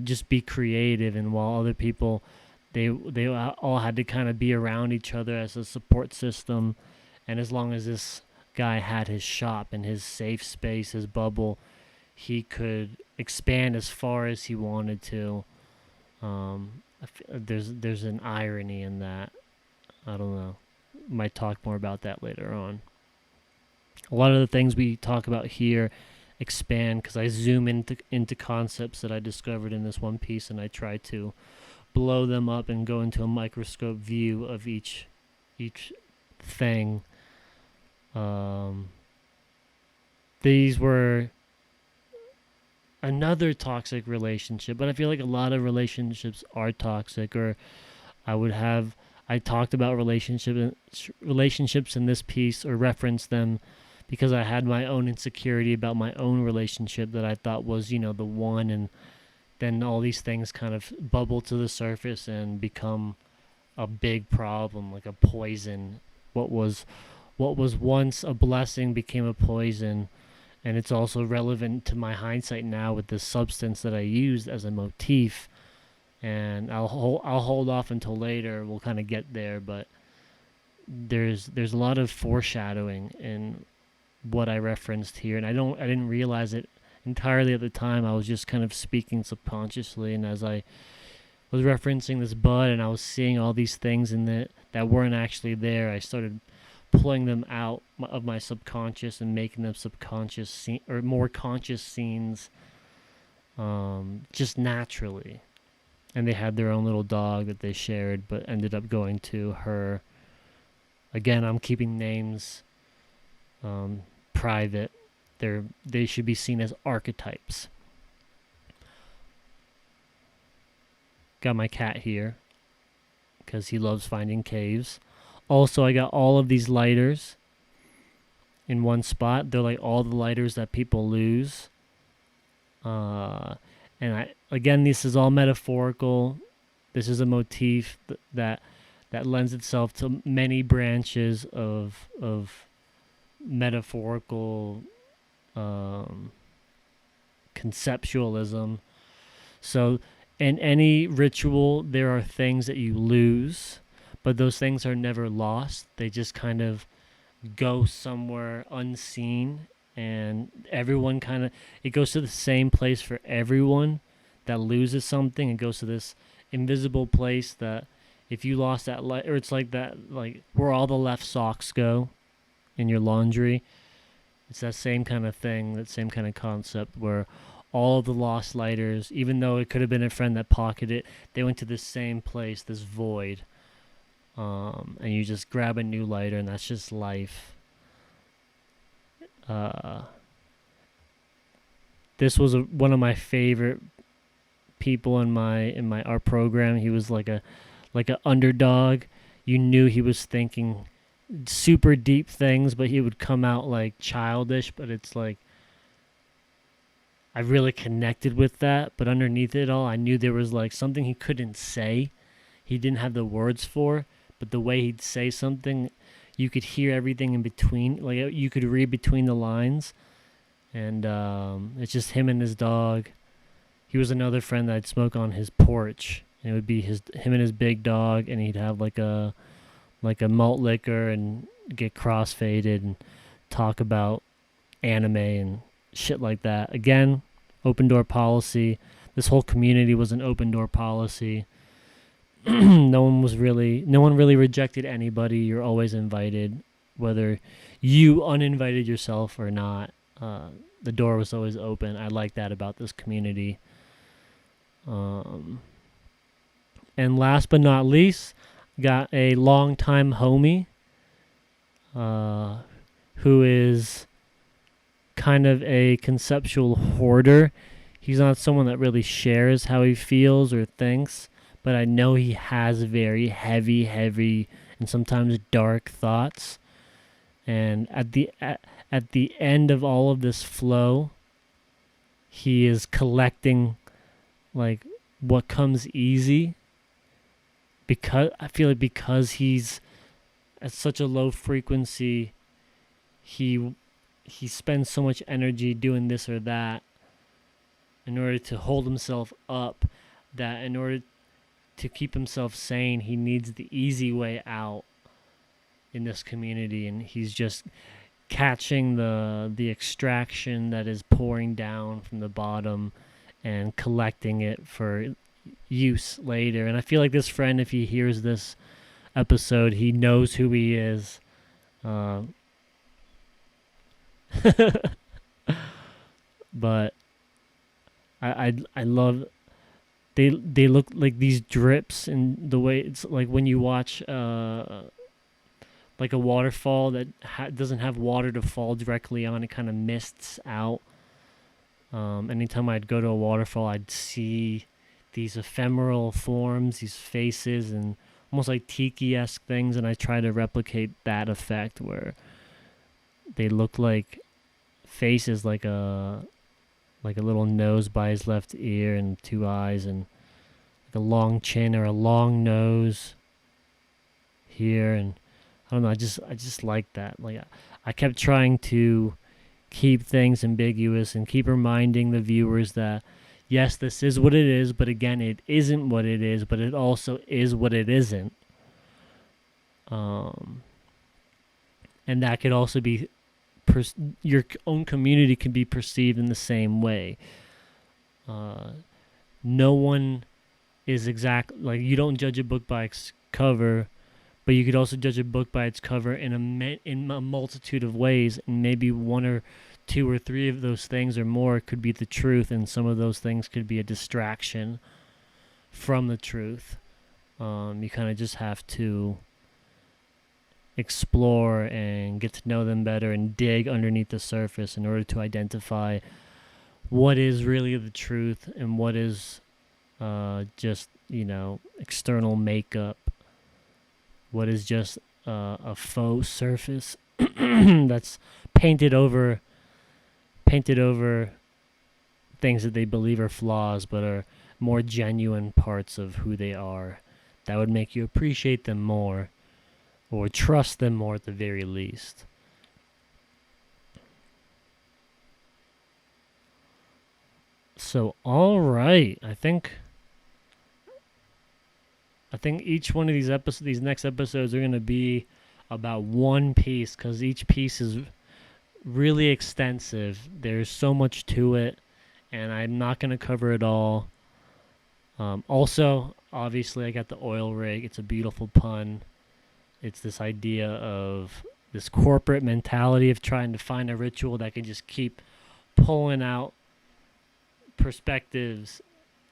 just be creative. And while other people, they all had to kind of be around each other as a support system. And as long as this guy had his shop and his safe space, his bubble, he could expand as far as he wanted to. There's an irony in that. I don't know. Might talk more about that later on. A lot of the things we talk about here expand because I zoom into concepts that I discovered in this one piece, and I try to blow them up and go into a microscope view of each thing. These were another toxic relationship, but I feel like a lot of relationships are toxic. Or I talked about relationships in this piece, or referenced them, because I had my own insecurity about my own relationship that I thought was, the one, and then all these things kind of bubble to the surface and become a big problem, like a poison. What was once a blessing became a poison. And it's also relevant to my hindsight now with this substance that I used as a motif. And I'll hold off until later. We'll kind of get there, but there's a lot of foreshadowing in what I referenced here, and I didn't realize it entirely at the time. I was just kind of speaking subconsciously, and as I was referencing this bud and I was seeing all these things in it that weren't actually there, I started pulling them out of my subconscious and making them subconscious or more conscious scenes, just naturally. And they had their own little dog that they shared, but ended up going to her. Again, I'm keeping names private. They should be seen as archetypes. Got my cat here because he loves finding caves. Also, I got all of these lighters in one spot. They're like all the lighters that people lose. And again, this is all metaphorical. This is a motif that lends itself to many branches of metaphorical conceptualism. So in any ritual, there are things that you lose, but those things are never lost. They just kind of go somewhere unseen, and everyone it goes to the same place for everyone that loses something. It goes to this invisible place that if you lost that light, or it's like that, like where all the left socks go in your laundry. It's that same kind of thing, that same kind of concept where all the lost lighters, even though it could have been a friend that pocketed it, they went to this same place, this void. And you just grab a new lighter, and that's just life. This was one of my favorite people in my art program. He was like a underdog. You knew he was thinking super deep things, but he would come out like childish. But it's like I really connected with that. But underneath it all, I knew there was like something he couldn't say. He didn't have the words for, but the way he'd say something, you could hear everything in between. Like you could read between the lines. And it's just him and his dog. He was another friend that I'd smoke on his porch. And it would be him and his big dog, and he'd have like a malt liquor and get crossfaded and talk about anime and shit like that. Again, open door policy. This whole community was an open door policy. No one really rejected anybody. You're always invited, whether you uninvited yourself or not. The door was always open. I like that about this community. And last but not least, got a longtime homie who is kind of a conceptual hoarder. He's not someone that really shares how he feels or thinks, but I know he has very heavy, and sometimes dark thoughts. And at the end of all of this flow, he is collecting like what comes easy, because I feel like because he's at such a low frequency, he spends so much energy doing this or that in order to hold himself up, that in order to keep himself sane, he needs the easy way out in this community, and he's just catching the extraction that is pouring down from the bottom and collecting it for use later. And I feel like this friend, if he hears this episode, he knows who he is. But I love they look like these drips, and the way it's like when you watch like a waterfall that doesn't have water to fall directly on, it kind of mists out. Anytime I'd go to a waterfall, I'd see these ephemeral forms, these faces, and almost like tiki-esque things, and I try to replicate that effect where they look like faces, like a little nose by his left ear and two eyes, and like a long chin or a long nose here. And I don't know, I just like that. Like I kept trying to keep things ambiguous and keep reminding the viewers that yes, this is what it is, but again, it isn't what it is, but it also is what it isn't. And that could also be your own community can be perceived in the same way. No one is like you don't judge a book by its cover, but you could also judge a book by its cover in a multitude of ways, and maybe one or two or three of those things or more could be the truth, and some of those things could be a distraction from the truth. You kind of just have to explore and get to know them better and dig underneath the surface in order to identify what is really the truth and what is just, external makeup. What is just a faux surface that's painted over things that they believe are flaws, but are more genuine parts of who they are. That would make you appreciate them more, or trust them more at the very least. So, all right, I think each one of these next episodes are going to be about one piece, because each piece is really extensive. There's so much to it, and I'm not going to cover it all. Also, obviously, I got the oil rig. It's a beautiful pun. It's this idea of this corporate mentality of trying to find a ritual that can just keep pulling out perspectives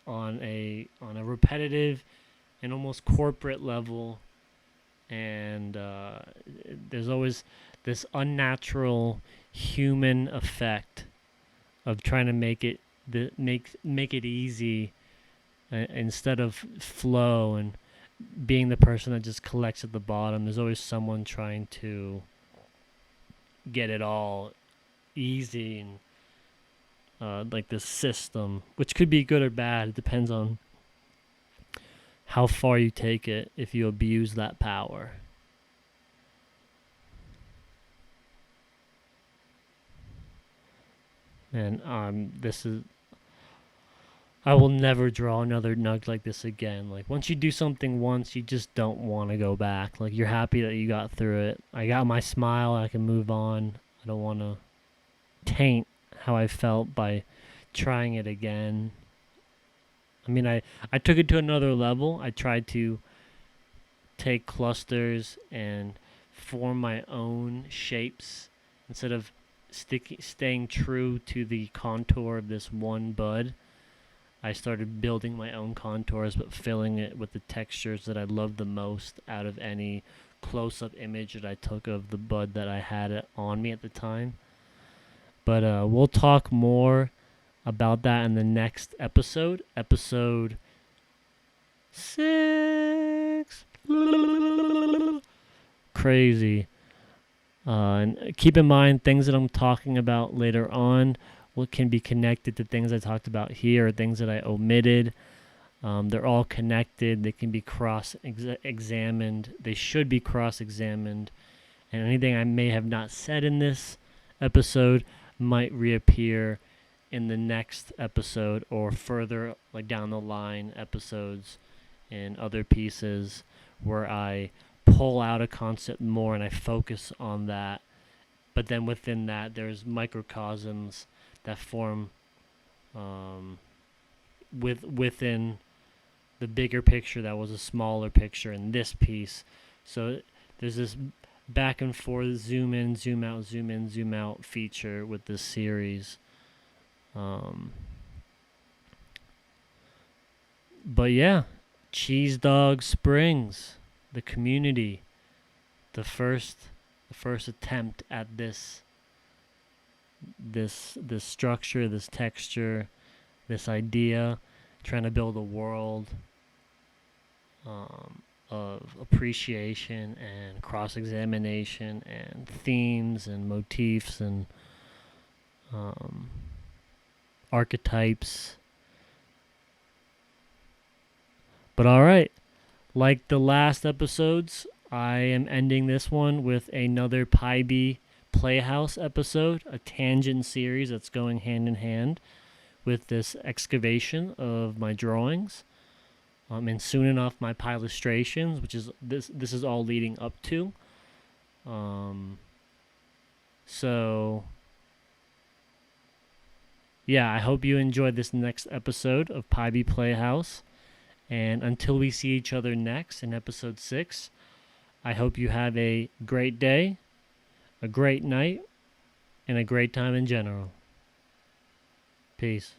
on a repetitive and almost corporate level, and there's always this unnatural human effect of trying to make it easy instead of flow, and being the person that just collects at the bottom. There's always someone trying to get it all easy, and like this system, which could be good or bad. It depends on how far you take it, if you abuse that power. And I will never draw another nug like this again. Like, once you do something once, you just don't want to go back. Like, you're happy that you got through it. I got my smile, I can move on. I don't want to taint how I felt by trying it again. I mean, I took it to another level. I tried to take clusters and form my own shapes instead of staying true to the contour of this one bud. I started building my own contours, but filling it with the textures that I loved the most out of any close-up image that I took of the bud that I had on me at the time. But we'll talk more about that in the next episode. Episode 6. Crazy. And keep in mind, things that I'm talking about later on what can be connected to things I talked about here, or things that I omitted. They're all connected. They can be cross-examined. They should be cross-examined. And anything I may have not said in this episode might reappear in the next episode or further like down the line episodes in other pieces where I pull out a concept more and I focus on that. But then within that, there's microcosms that form within the bigger picture that was a smaller picture in this piece. So there's this back and forth zoom in, zoom out, zoom in, zoom out feature with this series. But yeah, Cheese Dog Springs, the community, the first attempt at this structure, this texture, this idea, trying to build a world of appreciation and cross-examination and themes and motifs and archetypes. But all right, like the last episodes, I am ending this one with another Peibi Playhouse episode, a tangent series that's going hand in hand with this excavation of my drawings. And soon enough, my Peillustrations, which is this is all leading up to. So yeah, I hope you enjoyed this next episode of Peibi Playhouse. And until we see each other next in episode 6, I hope you have a great day, a great night, and a great time in general. Peace.